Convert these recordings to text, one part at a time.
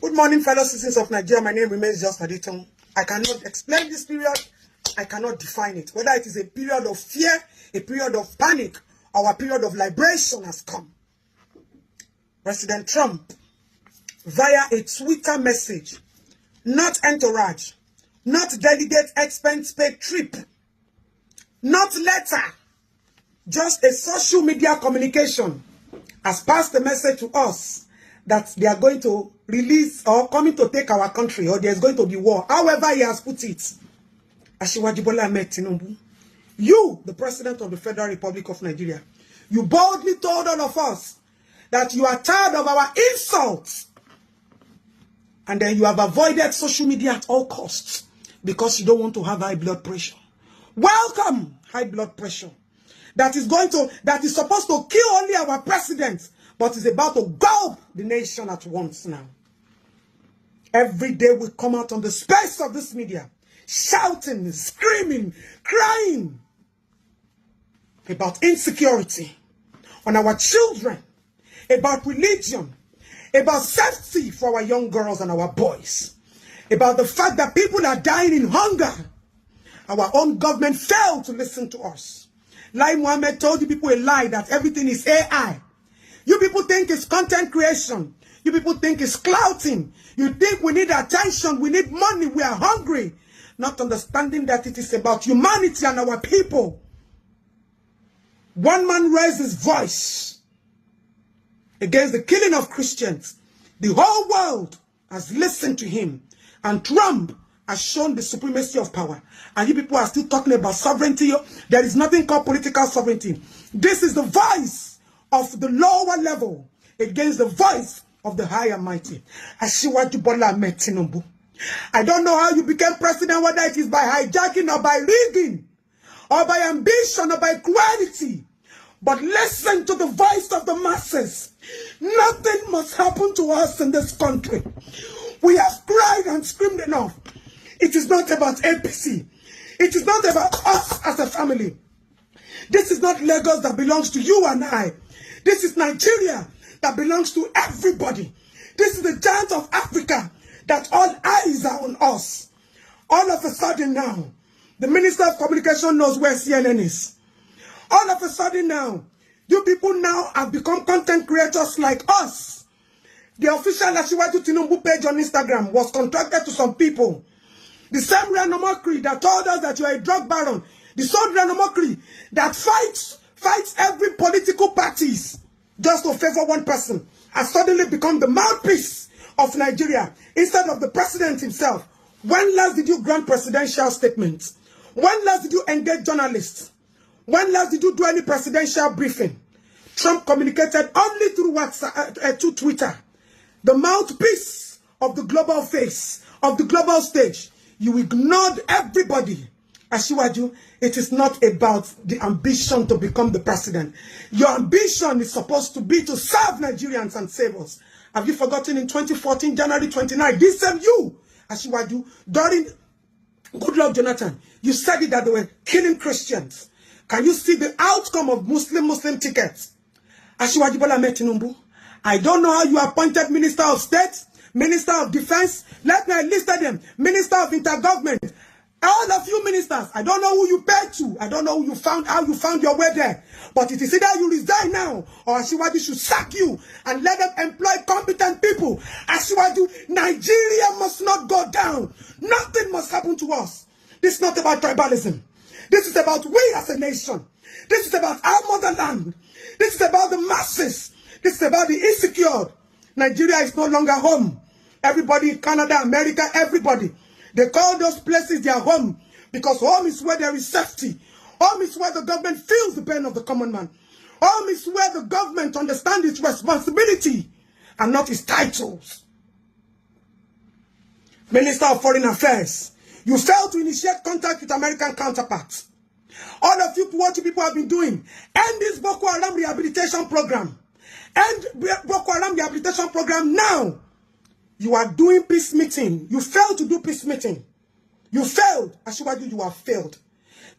Good morning, fellow citizens of Nigeria. My name remains just Adetoun. I cannot explain this period. I cannot define it. Whether it is a period of fear, a period of panic, or a period of liberation has come. President Trump, via a Twitter message, not entourage, not delegate expense paid trip, not letter, just a social media communication, has passed the message to us that they are going to release or coming to take our country, or there's going to be war. However he has put it, Bola Tinubu, you, the President of the Federal Republic of Nigeria, you boldly told all of us that you are tired of our insults, and then you have avoided social media at all costs because you don't want to have high blood pressure. Welcome, high blood pressure. That is supposed to kill only our president, but is about to gulp the nation at once now. Every day we come out on the space of this media, shouting, screaming, crying about insecurity on our children, about religion, about safety for our young girls and our boys, about the fact that people are dying in hunger. Our own government failed to listen to us. Lai Mohammed told you people a lie that everything is AI. You people think it's content creation. You people think it's clouting. You think we need attention, we need money, we are hungry. Not understanding that it is about humanity and our people. One man raised his voice against the killing of Christians. The whole world has listened to him. And Trump has shown the supremacy of power. And you people are still talking about sovereignty. There is nothing called political sovereignty. This is the voice of the lower level against the voice of the high and mighty. Bola Tinubu. I don't know how you became president, whether it is by hijacking or by rigging, or by ambition or by cruelty. But listen to the voice of the masses. Nothing must happen to us in this country. We have cried and screamed enough. It is not about APC. It is not about us as a family. This is not Lagos that belongs to you and I. This is Nigeria that belongs to everybody. This is the giant of Africa that all eyes are on us. All of a sudden now, the Minister of Communication knows where CNN is. All of a sudden now, you people now have become content creators like us. The official Tinubu page on Instagram was contracted to some people. The same Renomokri that told us that you are a drug baron. The same Renomokri that fights every political parties just to favor one person has suddenly become the mouthpiece of Nigeria instead of the president himself. When last did you grant presidential statements? When last did you engage journalists? When last did you do any presidential briefing? Trump communicated only through WhatsApp, through Twitter. The mouthpiece of the global face, of the global stage. You ignored everybody. Asiwaju, it is not about the ambition to become the president. Your ambition is supposed to be to serve Nigerians and save us. Have you forgotten in 2014, January 29, this same you, Asiwaju, during Goodluck Jonathan, you said it that they were killing Christians. Can you see the outcome of Muslim tickets? Asiwaju Bola Tinubu, I don't know how you appointed Minister of State, Minister of Defense. Let me list them. Minister of Intergovernment. All of you ministers, I don't know who you paid to. I don't know how you found your way there. But it is either you resign now, or Asiwaju should sack you and let them employ competent people. Asiwaju, Nigeria must not go down. Nothing must happen to us. This is not about tribalism. This is about we as a nation. This is about our motherland. This is about the masses. This is about the insecure. Nigeria is no longer home. Everybody in Canada, America, everybody. They call those places their home because home is where there is safety. Home is where the government feels the pain of the common man. Home is where the government understands its responsibility and not its titles. Minister of Foreign Affairs, you failed to initiate contact with American counterparts. All of you, what you people have been doing, end this Boko Haram rehabilitation program. End Boko Haram rehabilitation program now. You are doing peace meeting. You failed to do peace meeting. You failed. Asiwaju, you have failed.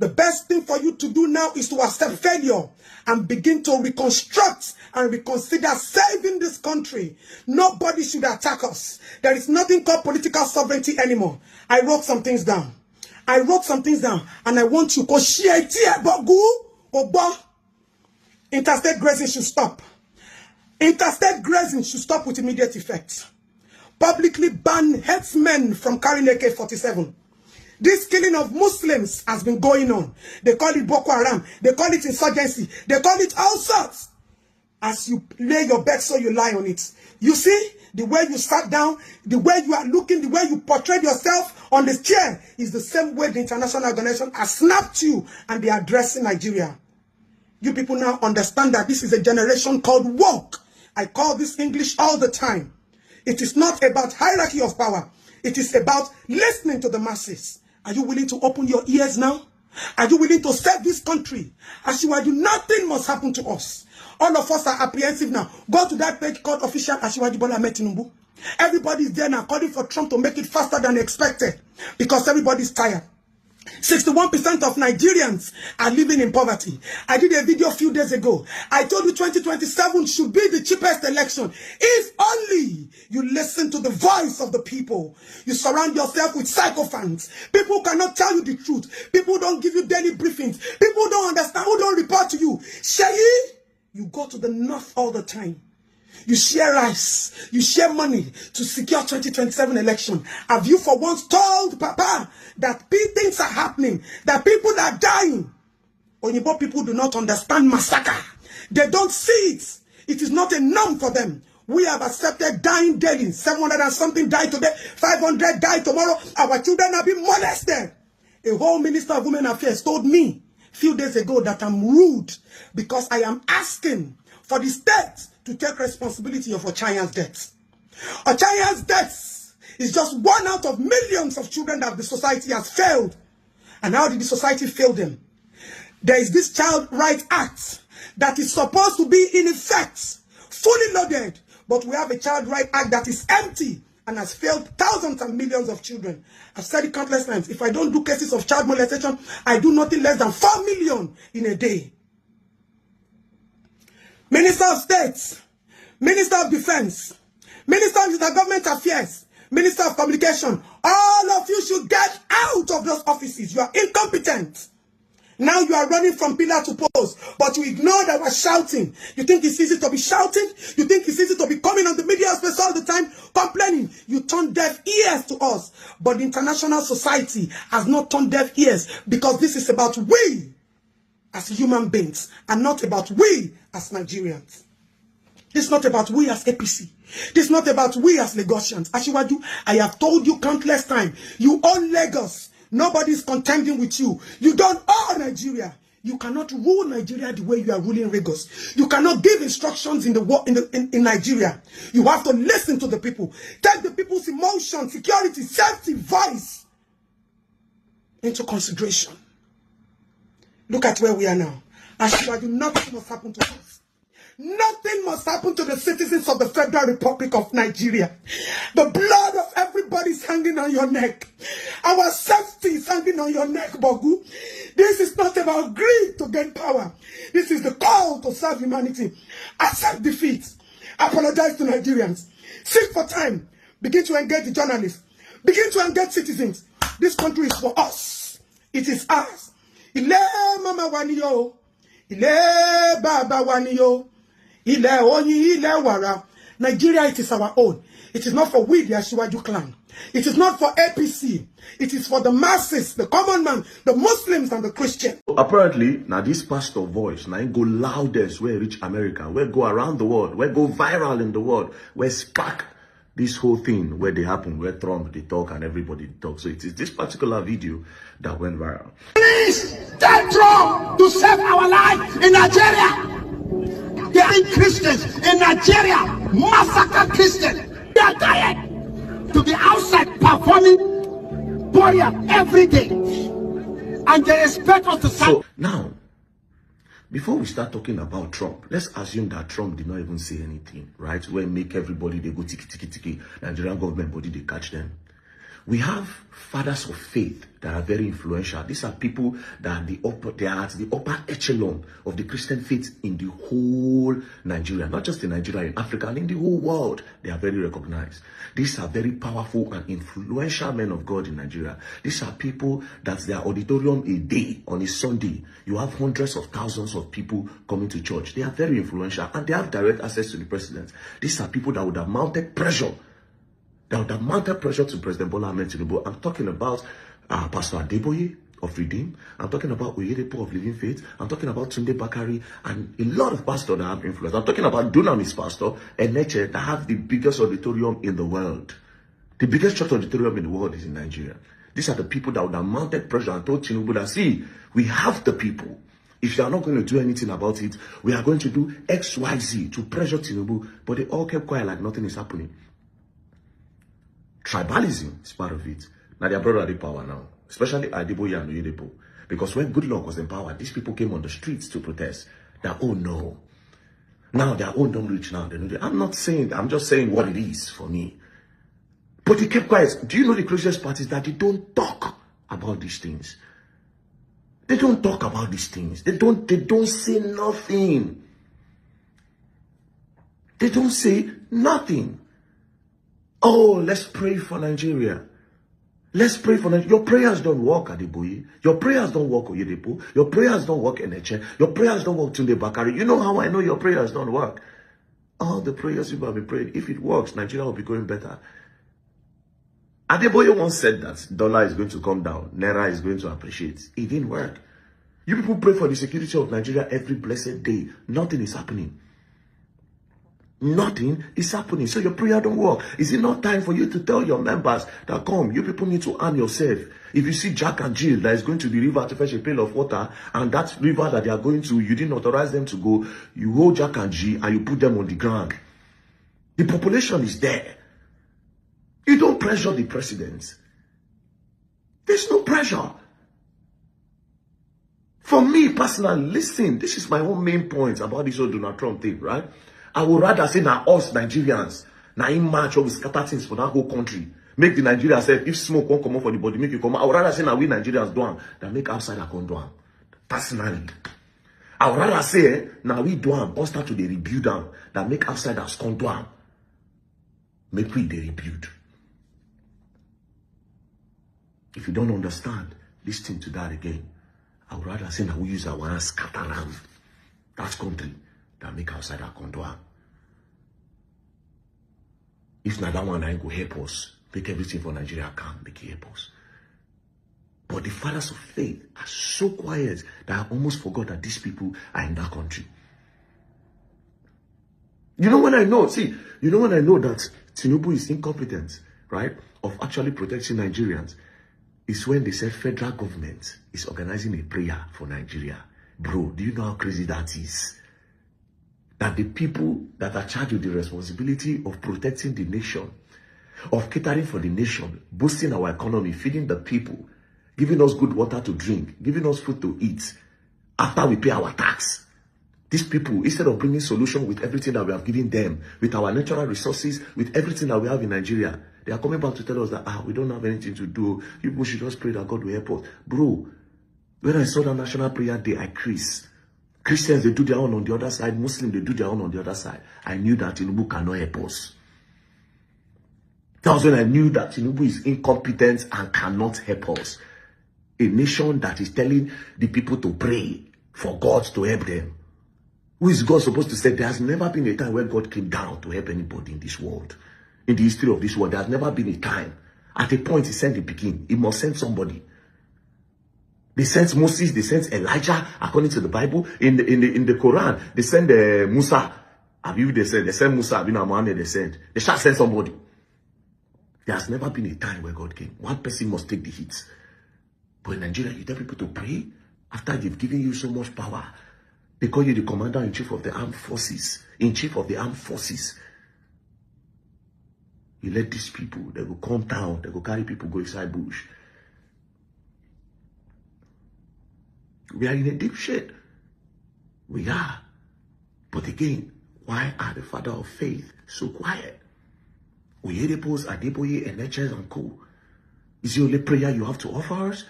The best thing for you to do now is to accept failure and begin to reconstruct and reconsider saving this country. Nobody should attack us. There is nothing called political sovereignty anymore. I wrote some things down. And I want you to share it. Interstate grazing should stop. Interstate grazing should stop with immediate effect. Publicly ban headsmen from carrying AK-47. This killing of Muslims has been going on. They call it Boko Haram. They call it insurgency. They call it all sorts. As you lay your bed, so you lie on it. You see, the way you sat down, the way you are looking, the way you portrayed yourself on the chair is the same way the international organization has snapped you and they are addressing Nigeria. You people now understand that this is a generation called woke. I call this English all the time. It is not about hierarchy of power. It is about listening to the masses. Are you willing to open your ears now? Are you willing to save this country? As you are, nothing must happen to us. All of us are apprehensive now. Go to that page called Official Asiwaju Bola Tinubu. Everybody is there now calling for Trump to make it faster than expected because everybody is tired. 61% of Nigerians are living in poverty. I did a video a few days ago. I told you 2027 should be the cheapest election. If only you listen to the voice of the people. You surround yourself with sycophants. People who cannot tell you the truth. People who don't give you daily briefings. People who don't understand, who don't report to you. Shayi, you go to the north all the time. You share rice, you share money to secure 2027 election. Have you for once told Papa that things are happening, that people are dying? Onyibo people do not understand massacre. They don't see it. It is not a norm for them. We have accepted dying daily. 700 and something die today, 500 die tomorrow. Our children are being molested. A whole Minister of Women Affairs told me a few days ago that I'm rude because I am asking for the state to take responsibility of Ochayan's death. Ochayan's death is just one out of millions of children that the society has failed. And how did the society fail them? There is this Child Rights Act that is supposed to be in effect, fully loaded. But we have a Child Rights Act that is empty and has failed thousands and millions of children. I've said it countless times. If I don't do cases of child molestation, I do nothing less than 4 million in a day. Minister of State, Minister of Defense, Minister of Intergovernment Affairs, Minister of Communication, all of you should get out of those offices. You are incompetent. Now you are running from pillar to post, but you ignore that we're shouting. You think it's easy to be shouting? You think it's easy to be coming on the media space all the time, complaining? You turn deaf ears to us. But the international society has not turned deaf ears because this is about we as human beings and not about we as Nigerians. This is not about we as APC. This is not about we as Lagosians. Asiwaju, I have told you countless times, you own Lagos. Nobody is contending with you. You don't own Nigeria. You cannot rule Nigeria the way you are ruling Lagos. You cannot give instructions in Nigeria. You have to listen to the people. Take the people's emotions, security, safety, voice into consideration. Look at where we are now. Asiwaju, nothing must happen to us. Nothing must happen to the citizens of the Federal Republic of Nigeria. The blood of everybody is hanging on your neck. Our safety is hanging on your neck, Bogu. This is not about greed to gain power. This is the call to serve humanity. Accept defeat. Apologize to Nigerians. Seek for time. Begin to engage the journalists. Begin to engage citizens. This country is for us. It is ours. Ile mama waniyo. Ile baba waniyo. Ile onyi, ile wara. Nigeria, it is our own. It is not for we, the Asiwaju clan. It is not for APC. It is for the masses, the common man, the Muslims and the Christians. Apparently, now this pastor voice, now go loudest where reach America, where go around the world, where go viral in the world, where spark this whole thing where they happen, where Trump they talk and everybody talk. So it is this particular video that went viral. Please tell Trump to save our life in Nigeria. They are Christians in Nigeria, massacre Christians. They are tired to be outside performing burial every day. And they expect us to So now, before we start talking about Trump, let's assume that Trump did not even say anything, right? Where make everybody, they go tiki tiki tiki, Nigerian government body, they catch them. We have fathers of faith that are very influential. These are people that they are at the upper echelon of the Christian faith in the whole Nigeria, not just in Nigeria, in Africa, and in the whole world. They are very recognized. These are very powerful and influential men of God in Nigeria. These are people that their auditorium a day on a Sunday, you have hundreds of thousands of people coming to church. They are very influential and they have direct access to the president. These are people that would have mounted pressure. That would have mounted pressure to President Bola Tinubu. I'm talking about Pastor Adeboye of Redeem. I'm talking about Oyedepo of Living Faith. I'm talking about Tunde Bakari and a lot of pastors that have influence. I'm talking about Dunamis pastor and Neche that have the biggest auditorium in the world. The biggest church auditorium in the world is in Nigeria. These are the people that would have mounted pressure and told Tinubu that, see, we have the people. If you are not going to do anything about it, we are going to do X, Y, Z to pressure Tinubu. But they all kept quiet like nothing is happening. Tribalism is part of it. Now they are brought the power now, especially Adeboye and Oyedepo. Because when Goodluck was in power, these people came on the streets to protest. That, oh no. Now their own don't reach now. I'm not saying, I'm just saying what it is for me. But they kept quiet. Do you know the closest part is that they don't talk about these things? They don't talk about these things. They don't say nothing. They don't say nothing. Oh, let's pray for Nigeria. Let's pray for Nigeria. Your prayers don't work, Adeboye. Your prayers don't work, Oyedepo. Your prayers don't work, Eneche. Your prayers don't work, Tunde Bakari. You know how I know your prayers don't work? All the prayers people have been praying, if it works, Nigeria will be going better. Adeboye once said that dollar is going to come down, Naira is going to appreciate. It didn't work. You people pray for the security of Nigeria every blessed day. Nothing is happening. Nothing is happening. So your prayer don't work. Is it not time for you to tell your members that come, you people need to arm yourself? If you see Jack and Jill that is going to the river to fetch a pail of water, and that river that they are going to, you didn't authorize them to go, you hold Jack and Jill and you put them on the ground. The population is there. You don't pressure the president. There's no pressure. For me personally, listen, this is my own main point about this whole Donald Trump thing, right? I would rather say now us Nigerians, now in March or we scatter things for that whole country. Make the Nigerians say, if smoke won't come out for the body, make it come out. I would rather say now we Nigerians do them than make outsider come do them. Personally. I would rather say now we do them, or start to the rebuild them, than make outsiders come do them. Make we the rebuild. If you don't understand, listen to that again. I would rather say now we use our hands scatter around that country than make outsider come do them. If not that one, I go help us. Make everything for Nigeria can make it help us. But the fathers of faith are so quiet that I almost forgot that these people are in that country. You know when I know, that Tinubu is incompetent, right, of actually protecting Nigerians, is when they said federal government is organizing a prayer for Nigeria. Bro, do you know how crazy that is? That the people that are charged with the responsibility of protecting the nation, of catering for the nation, boosting our economy, feeding the people, giving us good water to drink, giving us food to eat, after we pay our tax. These people, instead of bringing solution with everything that we have given them, with our natural resources, with everything that we have in Nigeria, they are coming back to tell us that, we don't have anything to do. You people should just pray that God will help us. Bro, when I saw that National Prayer Day, I creased. Christians, they do their own on the other side. Muslims, they do their own on the other side. I knew that Tinubu cannot help us. That was when I knew that Tinubu is incompetent and cannot help us. A nation that is telling the people to pray for God to help them. Who is God supposed to say? There has never been a time when God came down to help anybody in this world. In the history of this world, there has never been a time. At a point, he sent the Peking. He must send somebody. They sent Moses, they sent Elijah, according to the Bible. In the Quran, they sent Musa. They sent Musa, Muhammad, they shall send somebody. There has never been a time where God came. One person must take the hits. But in Nigeria, you tell people to pray after they've given you so much power. They call you the commander-in-chief of the armed forces. In-chief of the armed forces. You let these people, they go come down, they go carry people, go inside bush. We are in a deep shit. We are. But again, why are the father of faith so quiet? Oyedepo's, Adeboye, and Neches and co. Is the only prayer you have to offer us?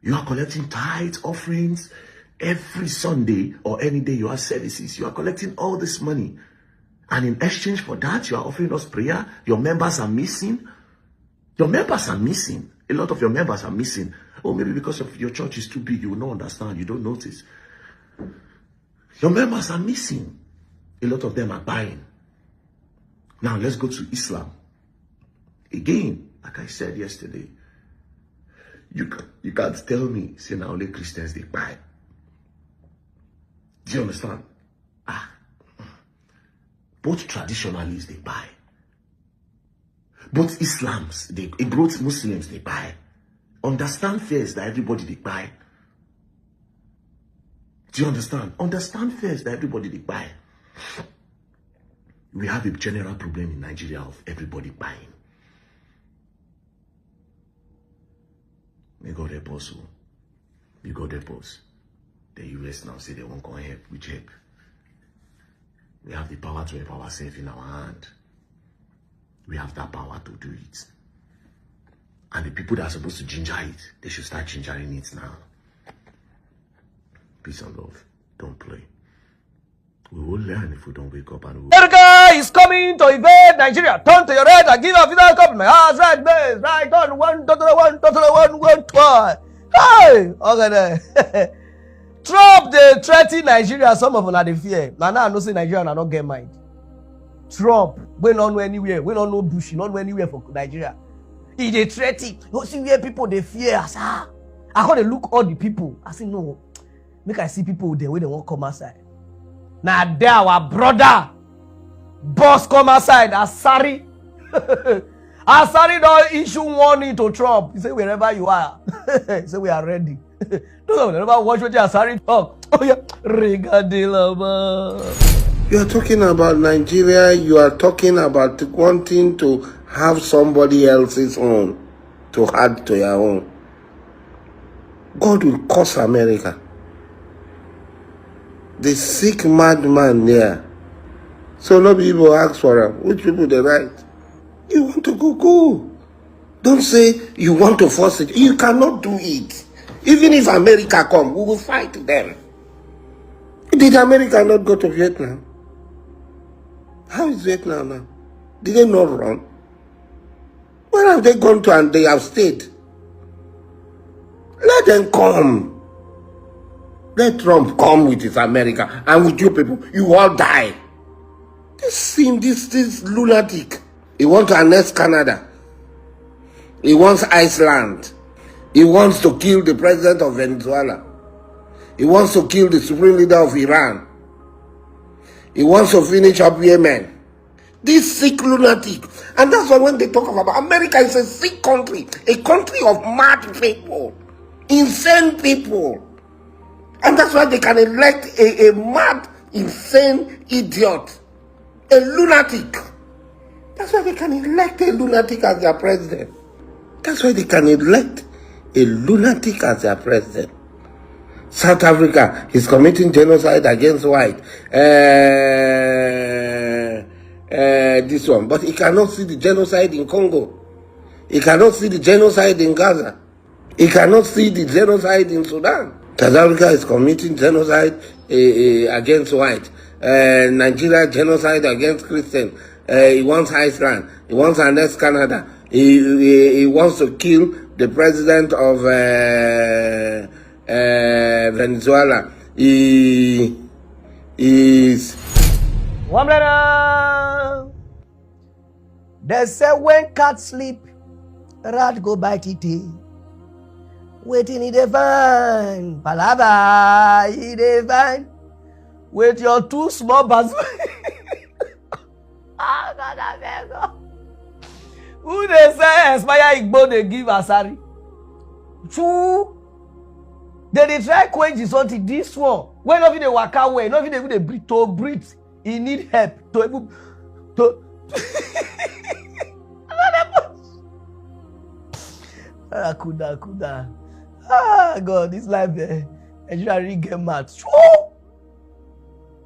You are collecting tithes, offerings. Every Sunday or any day you have services, you are collecting all this money. And in exchange for that, you are offering us prayer. Your members are missing. Your members are missing. A lot of your members are missing. Or maybe because of your church is too big, you will not understand. You don't notice. Your members are missing. A lot of them are buying. Now let's go to Islam. Again, like I said yesterday, you can't tell me, say now only Christians they buy. Do you understand? Both traditionalists they buy. Both both Muslims they buy. Understand first that everybody they buy. Do you understand? Understand first that everybody they buy. We have a general problem in Nigeria of everybody buying. May God help us. May God help us. The US now say they won't come help. Which help? We have the power to help ourselves in our hand. We have that power to do it. And the people that are supposed to ginger it, they should start gingering it now. Peace and love. Don't play. We will learn if we don't wake up and America is coming to invade Nigeria. Turn to your right and give a final compliment. Hands right, base, right on, one, twice. Hey! Okay there. Trump, they threaten Nigeria. Some of them are the fear. Now I know say Nigeria will not get mind. Trump, we don't know anywhere. We don't know Bush. We don't know anywhere for Nigeria. He they threaten. You see where people they fear. I how they look all the people. I say no. Make I see people there where they won't come outside. Now there our brother boss come outside. Asari. Asari don't issue warning to Trump. He say wherever you are. He say we are ready. No, never watch what Asari talk. Oh yeah. You are talking about Nigeria. You are talking about wanting to have somebody else's own to add to your own. God will curse America. The sick madman there. So no people ask for him. Which people they write? You want to go. Don't say you want to force it. You cannot do it. Even if America come, we will fight them. Did America not go to Vietnam? How is Vietnam now? Did they not run? Where have they gone to and they have stayed? Let them come. Let Trump come with his America and with you people. You all die. This lunatic. He wants to annex Canada. He wants Iceland. He wants to kill the president of Venezuela. He wants to kill the supreme leader of Iran. He wants to finish up Yemen. This sick lunatic. And that's why when they talk about America is a sick country. A country of mad people. Insane people. And that's why they can elect a mad, insane idiot. A lunatic. That's why they can elect a lunatic as their president. That's why they can elect a lunatic as their president. South Africa is committing genocide against white. This one. But he cannot see the genocide in Congo. He cannot see the genocide in Gaza. He cannot see the genocide in Sudan. South Africa is committing genocide against white. Nigeria genocide against Christian. He wants Iceland. He wants to annex Canada. He wants to kill the president of Venezuela. He is. One minute. They say when cat sleep, rat go bite it. Waiting in the van, palava in the van. With your two small bars. Ah, God, I beg you. Who they say Aspire Igbo they give Asari? True. They try quench something. This one. When of you they walk away, not even they breathe to breathe. He need help to Kuda. Ah, God, this life Nigeria really get mad.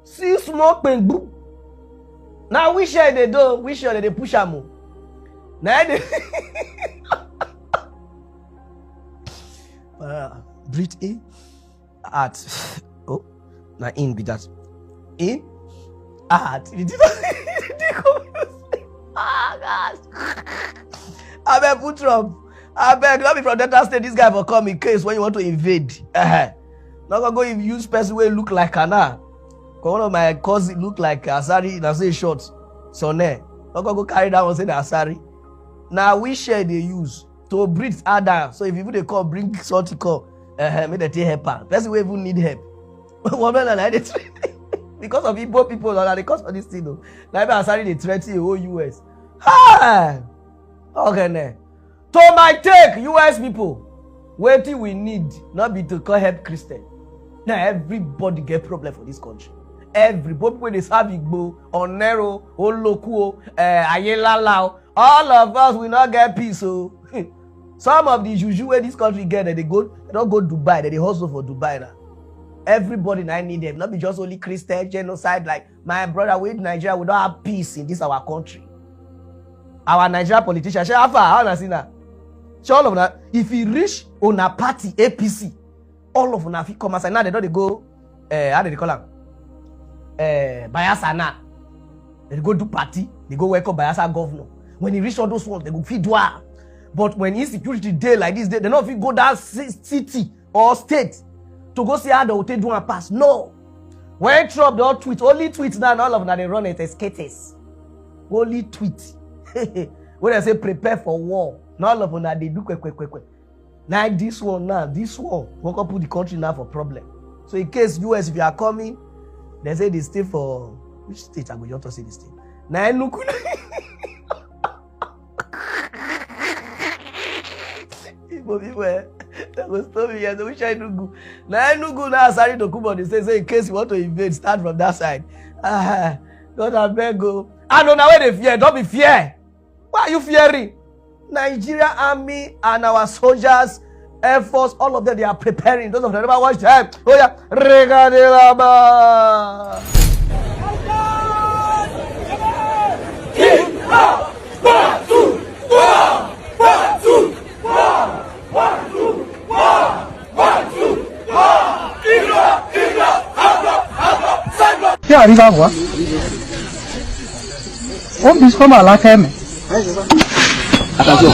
See smoke pen boom. Now we share they do, we share they push am. Now they Breathe in. Out. Oh, now in be that. In. Out. Ah, God. I beg put Trump. I beg, not be from Delta State. This guy will come in case when you want to invade. Not gonna go use person where look like Kana. One of my cousins look like Asari in a say short. So ne. Not gonna go carry that one say the Asari. Now we share they use to breathe harder. So if you they call bring salty call, make the take help. Person who even need help. Woman and I because of Igbo people that they cause for this thing. Now Asari they threaten the whole US. Hi. Okay, ne. To my take, US people, what we need not be to call help Christian. Now everybody get problem for this country. Everybody when they serve Igbo, Onero, Olokuo, Ayelala, all of us will not get peace. So some of the juju where this country get, they don't go Dubai, they hustle for Dubai now. Everybody now need them, not be just only Christian genocide. Like my brother with Nigeria, we don't have peace in this our country. Our Nigerian politicians, how na see now? All of that, if he reach on a party APC, all of them come aside. Now they don't go, how do they call them? Bayelsa now. They go do party, they go welcome Bayelsa governor. When he reach all those ones, they go feed war. But when insecurity day like this, they don't fit go that city or state to go see how they will take do and pass. No. When Trump don't tweet, only tweet now, all of them they run it as skaters. Only tweet. When I say prepare for war. Now all of them they do quick. Now this one, we're gonna put the country now for problem. So in case US, if you are coming, they say they stay for which state? I'm going to say this thing. Now look, people, that was story here. So which I do good. Now Nugu now sorry to come on. They say in case you want to invade, start from that side. God I beg go. I know now where they fear. Don't be fear. Why are you fearing? Nigeria army and our soldiers, Air Force, all of them, they are preparing. Those of them never watch time. Oh yeah, regadilaba. Qui arrive à voir? On puisse comme à la ferme. Attention.